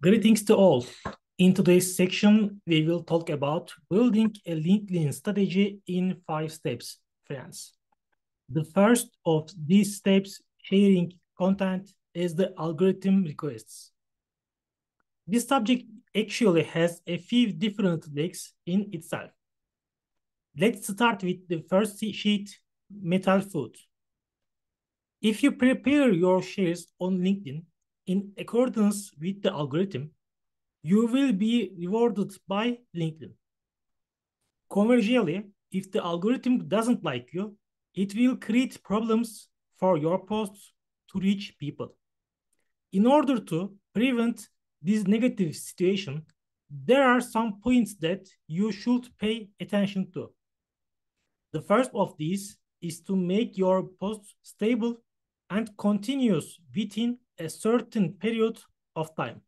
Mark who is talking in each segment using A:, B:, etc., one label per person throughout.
A: Greetings to all. In today's section, we will talk about building a LinkedIn strategy in 5 steps, friends. The first of these steps, sharing content, is the algorithm requests. This subject actually has a few different legs in itself. Let's start with the first sheet, metal food. If you prepare your shares on LinkedIn in accordance with the algorithm, you will be rewarded by LinkedIn. Conversely, if the algorithm doesn't like you, it will create problems for your posts to reach people. In order to prevent this negative situation, there are some points that you should pay attention to. The first of these is to make your posts stable and continuous within a certain period of time.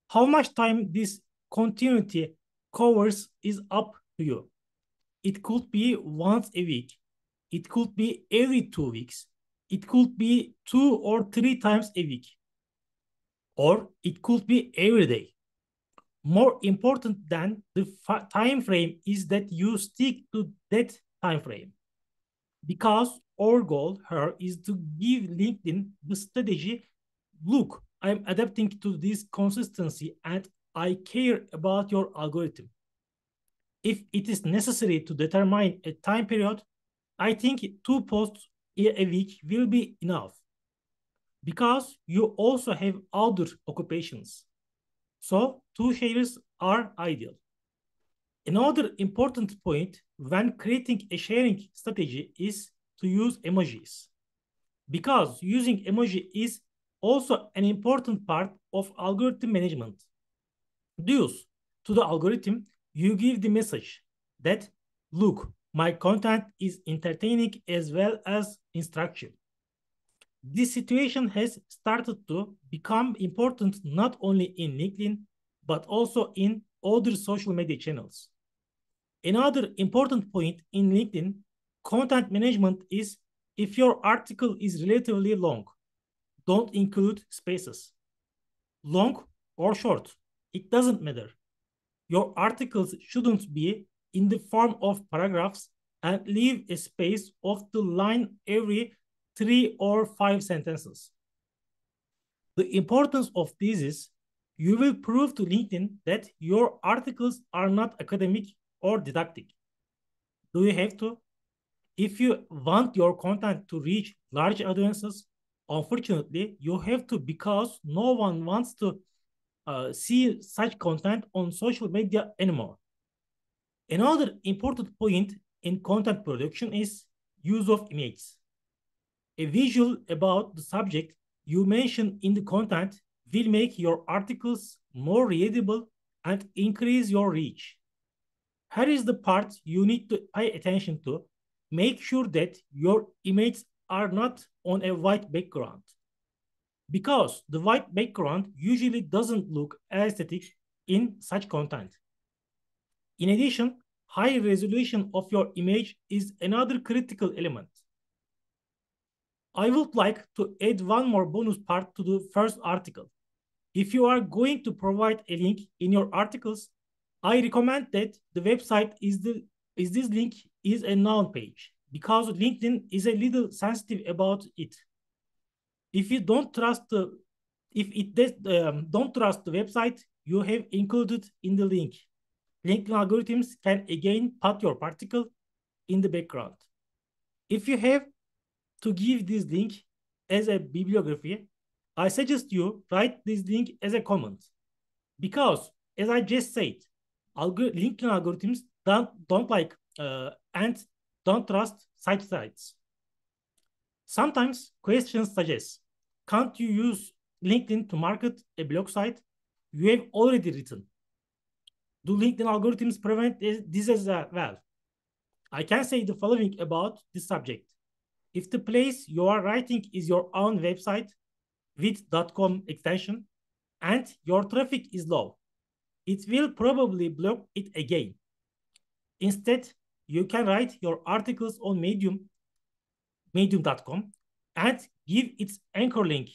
A: How much time this continuity covers is up to you. It could be once a week. It could be every 2 weeks. It could be 2 or 3 times a week. Or it could be every day. More important than the time frame is that you stick to that time frame. Because our goal here is to give LinkedIn the strategy, look, I'm adapting to this consistency and I care about your algorithm. If it is necessary to determine a time period, I think 2 posts a week will be enough because you also have other occupations. So 2 shares are ideal. Another important point when creating a sharing strategy is to use emojis, because using emoji is also an important part of algorithm management. Thus, to the algorithm, you give the message that, look, my content is entertaining as well as instructive. This situation has started to become important not only in LinkedIn, but also in other social media channels. Another important point in LinkedIn content management is if your article is relatively long, don't include spaces. Long or short, it doesn't matter. Your articles shouldn't be in the form of paragraphs and leave a space of the line every 3 or 5 sentences. The importance of this is you will prove to LinkedIn that your articles are not academic or didactic. Do you have to? If you want your content to reach large audiences, unfortunately, you have to, because no one wants to see such content on social media anymore. Another important point in content production is use of images. A visual about the subject you mention in the content will make your articles more readable and increase your reach. Here is the part you need to pay attention to. Make sure that your images are not on a white background, because the white background usually doesn't look aesthetic in such content. In addition, high resolution of your image is another critical element. I would like to add one more bonus part to the first article. If you are going to provide a link in your articles, I recommend that the website is this link is a noun page, because LinkedIn is a little sensitive about it. If you don't trust the don't trust the website you have included in the link, LinkedIn algorithms can again put your article in the background. If you have to give this link as a bibliography, I suggest you write this link as a comment, because, as I just said, LinkedIn algorithms don't like and don't trust such sites. Sometimes questions suggest, can't you use LinkedIn to market a blog site you have already written? Do LinkedIn algorithms prevent this as well? I can say the following about this subject. If the place you are writing is your own website with .com extension and your traffic is low, it will probably block it again. Instead, you can write your articles on medium.com, and give its anchor link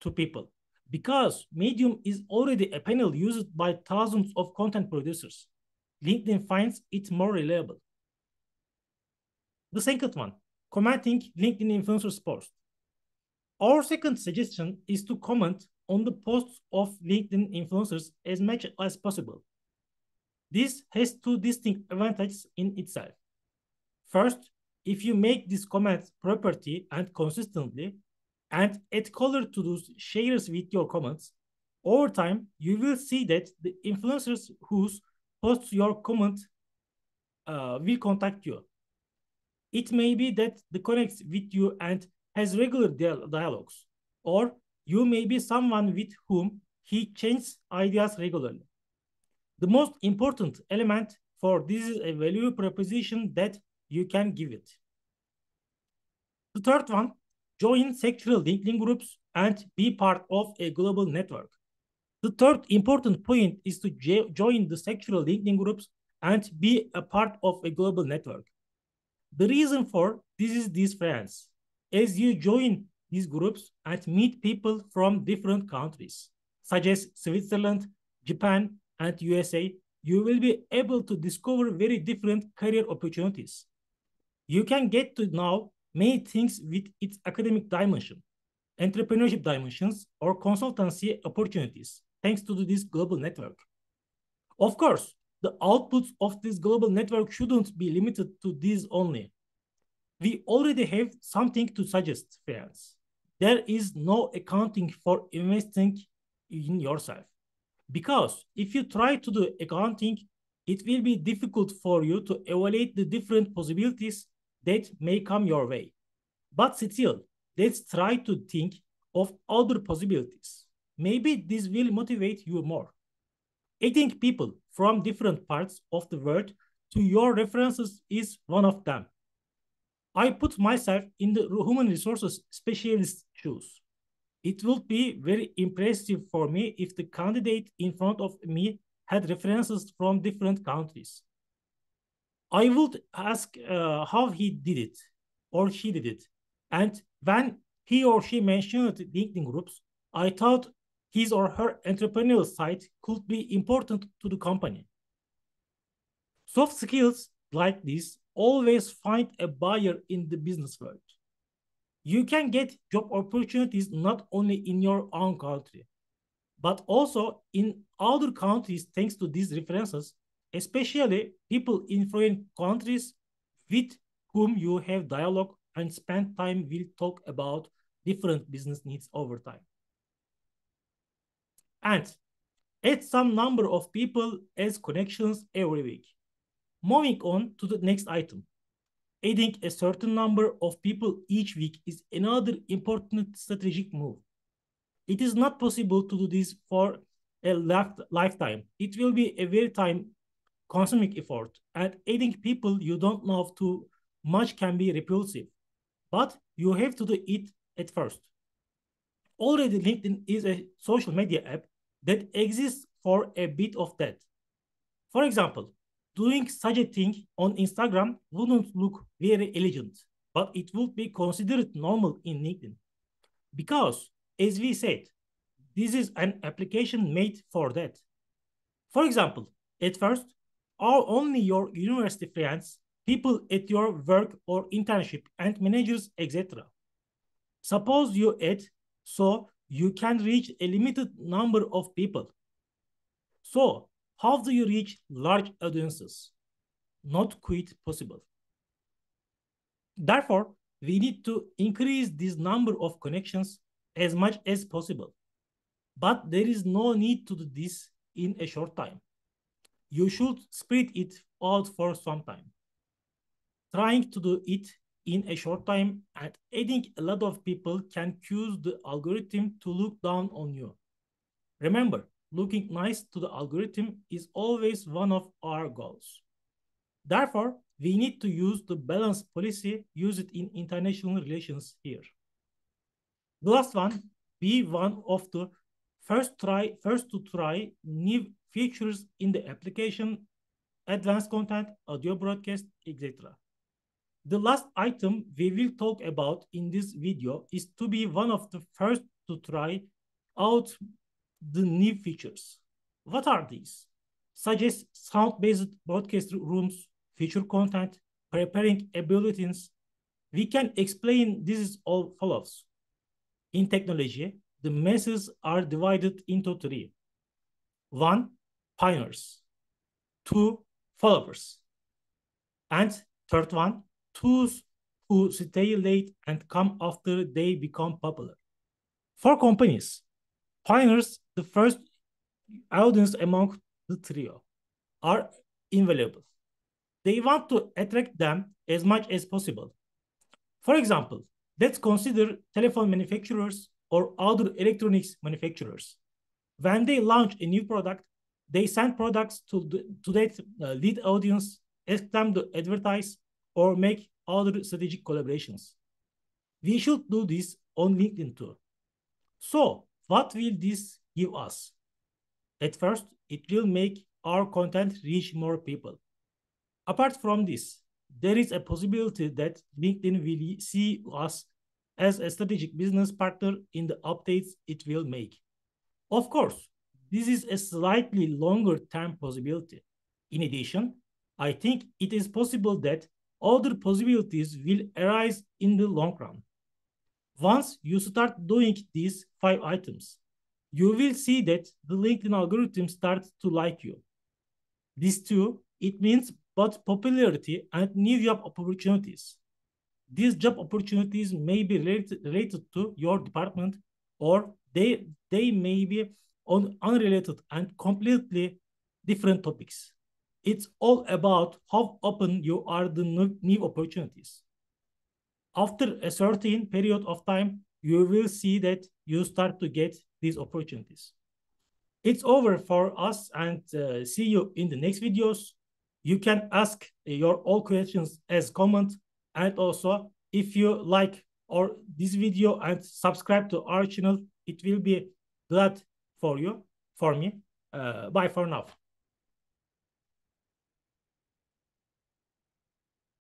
A: to people. Because Medium is already a panel used by thousands of content producers. LinkedIn finds it more reliable. The second one, commenting LinkedIn influencers post. Our second suggestion is to comment on the posts of LinkedIn influencers as much as possible. This has two distinct advantages in itself. First, if you make these comments properly and consistently, and add color to those shares with your comments, over time, you will see that the influencers whose posts your comment will contact you. It may be that they connects with you and has regular dialogues, or you may be someone with whom he changes ideas regularly. The most important element for this is a value proposition that you can give it. The third one, join sectoral LinkedIn groups and be part of a global network. The third important point is to join the sectoral LinkedIn groups and be a part of a global network. The reason for this is this, friends. As you join these groups and meet people from different countries, such as Switzerland, Japan, and USA, you will be able to discover very different career opportunities. You can get to know many things with its academic dimension, entrepreneurship dimensions, or consultancy opportunities, thanks to this global network. Of course, the outputs of this global network shouldn't be limited to these only. We already have something to suggest, friends. There is no accounting for investing in yourself. Because if you try to do accounting, it will be difficult for you to evaluate the different possibilities that may come your way. But still, let's try to think of other possibilities. Maybe this will motivate you more. Adding people from different parts of the world to your references is one of them. I put myself in the human resources specialist shoes. It would be very impressive for me if the candidate in front of me had references from different countries. I would ask how he did it or she did it. And when he or she mentioned LinkedIn groups, I thought his or her entrepreneurial side could be important to the company. Soft skills like this always find a buyer in the business world. You can get job opportunities not only in your own country, but also in other countries thanks to these references, especially people in foreign countries with whom you have dialogue and spend time will talk about different business needs over time. And add some number of people as connections every week. Moving on to the next item. Adding a certain number of people each week is another important strategic move. It is not possible to do this for a lifetime. It will be a very time-consuming effort, and adding people you don't know too much can be repulsive. But you have to do it at first. Already, LinkedIn is a social media app that exists for a bit of that. For example, doing such a thing on Instagram wouldn't look very elegant, but it would be considered normal in LinkedIn. Because, as we said, this is an application made for that. For example, at first, are only your university friends, people at your work or internship, and managers, etc. Suppose you add so you can reach a limited number of people. So, how do you reach large audiences? Not quite possible. Therefore, we need to increase this number of connections as much as possible. But there is no need to do this in a short time. You should spread it out for some time. Trying to do it in a short time and adding a lot of people can cause the algorithm to look down on you. Remember, looking nice to the algorithm is always one of our goals. Therefore, we need to use the balance policy used in international relations here. The last one, be one of the first to try new features in the application, advanced content, audio broadcast, etc. The last item we will talk about in this video is to be one of the first to try out the new features. What are these? Suggest sound-based broadcast rooms, feature content, preparing bulletins. We can explain this is all follows. In technology, the masses are divided into three. One, pioneers. Two, followers. And third one, those who stay late and come after they become popular. For companies, pioneers, the first audience among the trio, are invaluable. They want to attract them as much as possible. For example, let's consider telephone manufacturers or other electronics manufacturers. When they launch a new product, they send products to that lead audience, ask them to advertise or make other strategic collaborations. We should do this on LinkedIn too. So, what will this give us? At first, it will make our content reach more people. Apart from this, there is a possibility that LinkedIn will see us as a strategic business partner in the updates it will make. Of course, this is a slightly longer term possibility. In addition, I think it is possible that other possibilities will arise in the long run. Once you start doing these 5 items, you will see that the LinkedIn algorithm starts to like you. This too, it means both popularity and new job opportunities. These job opportunities may be related to your department, or they may be on unrelated and completely different topics. It's all about how open you are to new opportunities. After a certain period of time, you will see that you start to get these opportunities. It's over for us, and see you in the next videos. You can ask your all questions as comment, and also if you like or this video and subscribe to our channel, it will be glad for you, for me. Bye for now.